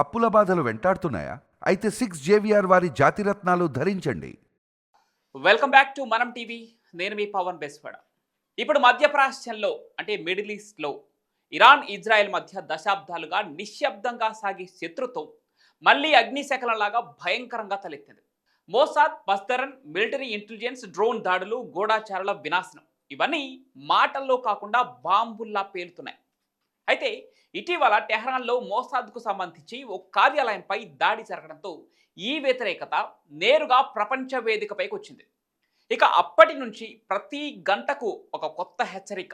అప్పుల బాధలు వెంటాడుతున్నాయా? అయితే 6 JVR వారి జాతిరత్నాలు ధరించండి. వెల్కమ్ బ్యాక్ టు మనం టీవీ. నేను మీ పవన్ బెస్వాడ. ఇప్పుడు మధ్యప్రాచ్యంలో అంటే మిడిల్ ఈస్ట్లో ఇరాన్ ఇజ్రాయెల్ మధ్య దశాబ్దాలుగా నిశ్శబ్దంగా సాగే శత్రుత్వం మళ్ళీ అగ్నిశకలంలాగా భయంకరంగా తలెత్తింది. మోసాద్, బస్తరన్, మిలిటరీ ఇంటెలిజెన్స్, డ్రోన్ దాడులు, గూఢాచారుల వినాశనం ఇవన్నీ మాటల్లో కాకుండా బాంబుల్లా పేలుతున్నాయి. అయితే ఇటీవల టెహ్రాన్లో మోసాద్కు సంబంధించి ఓ కార్యాలయంపై దాడి జరగడంతో ఈ వ్యతిరేకత నేరుగా ప్రపంచ వేదికపైకి వచ్చింది. ఇక అప్పటి నుంచి ప్రతి గంటకు ఒక కొత్త హెచ్చరిక,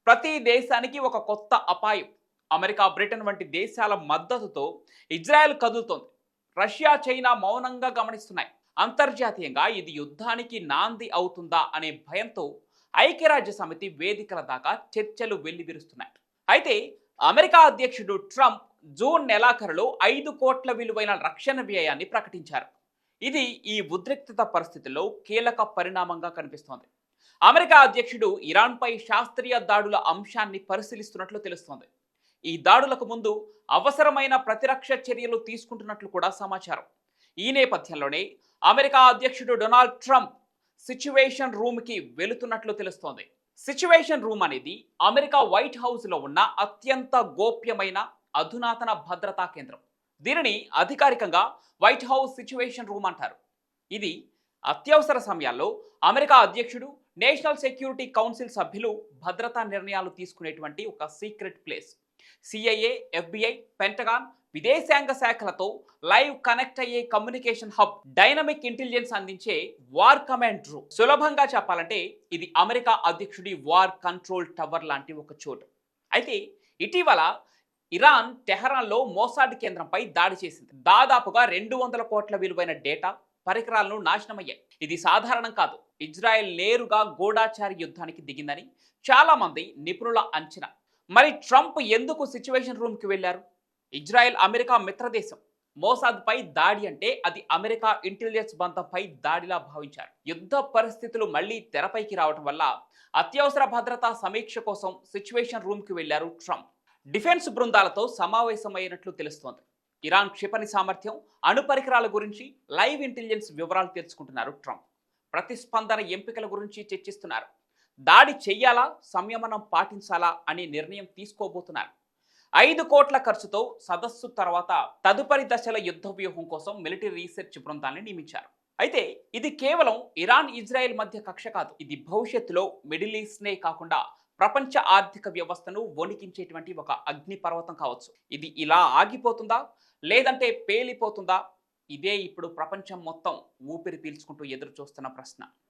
ప్రతి దేశానికి ఒక కొత్త అపాయం. అమెరికా, బ్రిటన్ వంటి దేశాల మద్దతుతో ఇజ్రాయెల్ కదులుతోంది. రష్యా, చైనా మౌనంగా గమనిస్తున్నాయి. అంతర్జాతీయంగా ఇది యుద్ధానికి నాంది అవుతుందా అనే భయంతో ఐక్యరాజ్య సమితి వేదికల దాకా చర్చలు వెల్లివిరుస్తున్నాయి. అయితే అమెరికా అధ్యక్షుడు ట్రంప్ జూన్ నెలాఖరులో 5 కోట్ల విలువైన రక్షణ వ్యయాన్ని ప్రకటించారు. ఇది ఈ ఉద్రిక్తత పరిస్థితుల్లో కీలక పరిణామంగా కనిపిస్తోంది. అమెరికా అధ్యక్షుడు ఇరాన్పై శాస్త్రీయ దాడుల అంశాన్ని పరిశీలిస్తున్నట్లు తెలుస్తోంది. ఈ దాడులకు ముందు అవసరమైన ప్రతిరక్ష చర్యలు తీసుకుంటున్నట్లు కూడా సమాచారం. ఈ నేపథ్యంలోనే అమెరికా అధ్యక్షుడు డొనాల్డ్ ట్రంప్ సిచ్యువేషన్ రూమ్కి వెళుతున్నట్లు తెలుస్తోంది. సిచ్యువేషన్ రూమ్ అనేది అమెరికా వైట్ హౌస్లో ఉన్న అత్యంత గోప్యమైన అధునాతన భద్రతా కేంద్రం. దీనిని అధికారికంగా వైట్ హౌస్ సిచ్యువేషన్ రూమ్ అంటారు. ఇది అత్యవసర సమయాల్లో అమెరికా అధ్యక్షుడు, నేషనల్ సెక్యూరిటీ కౌన్సిల్ సభ్యులు భద్రతా నిర్ణయాలు తీసుకునేటువంటి ఒక secret place. CIA, FBI, pentagon, విదేశాంగ శాఖలతో లైవ్ కనెక్ట్ అయ్యే కమ్యూనికేషన్ హబ్, డైనమిక్ ఇంటెలిజెన్స్ అందించే వార్ కమాండ్ రూమ్. సులభంగా చెప్పాలంటే ఇది అమెరికా అధ్యక్షుడి వార్ కంట్రోల్ టవర్ లాంటి ఒక చోటు. అయితే ఇటీవల ఇరాన్ టెహరాన్లో మోసాడ్ కేంద్రంపై దాడి చేసింది. దాదాపుగా 200 కోట్ల విలువైన డేటా, పరికరాలను నాశనమయ్యాయి. ఇది సాధారణం కాదు. ఇజ్రాయెల్ నేరుగా గూఢాచారి యుద్ధానికి దిగిందని చాలా మంది నిపుణుల అంచనా. మరి ట్రంప్ ఎందుకు సిచ్యువేషన్ రూమ్కి వెళ్లారు? Israel America మిత్రదేశం. మోసాద్పై దాడి అంటే అది అమెరికా ఇంటెలిజెన్స్ బంధంపై దాడిలా భావించారు. యుద్ధ పరిస్థితులు మళ్లీ తెరపైకి రావడం వల్ల అత్యవసర భద్రతా సమీక్ష కోసం సిచ్యువేషన్ రూమ్కి వెళ్లారు ట్రంప్. డిఫెన్స్ బృందాలతో సమావేశమైనట్లు తెలుస్తోంది. ఇరాన్ క్షిపణి సామర్థ్యం, అణు పరికరాల గురించి లైవ్ ఇంటెలిజెన్స్ వివరాలు తెలుసుకుంటున్నారు ట్రంప్. ప్రతిస్పందన ఎంపికల గురించి చర్చిస్తున్నారు. దాడి చెయ్యాలా, సంయమనం పాటించాలా అనే నిర్ణయం తీసుకోబోతున్నారు. 5 కోట్ల ఖర్చుతో సదస్సు తర్వాత తదుపరి దశల యుద్ధ వ్యూహం కోసం మిలిటరీ రీసెర్చ్ బృందాన్ని నియమించారు. అయితే ఇది కేవలం ఇరాన్ ఇజ్రాయెల్ మధ్య కక్ష కాదు. ఇది భవిష్యత్తులో మిడిల్ ఈస్ట్నే కాకుండా ప్రపంచ ఆర్థిక వ్యవస్థను వణికించేటువంటి ఒక అగ్నిపర్వతం కావచ్చు. ఇది ఇలా ఆగిపోతుందా, లేదంటే పేలిపోతుందా? ఇదే ఇప్పుడు ప్రపంచం మొత్తం ఊపిరి పీల్చుకుంటూ ఎదురు చూస్తున్న ప్రశ్న.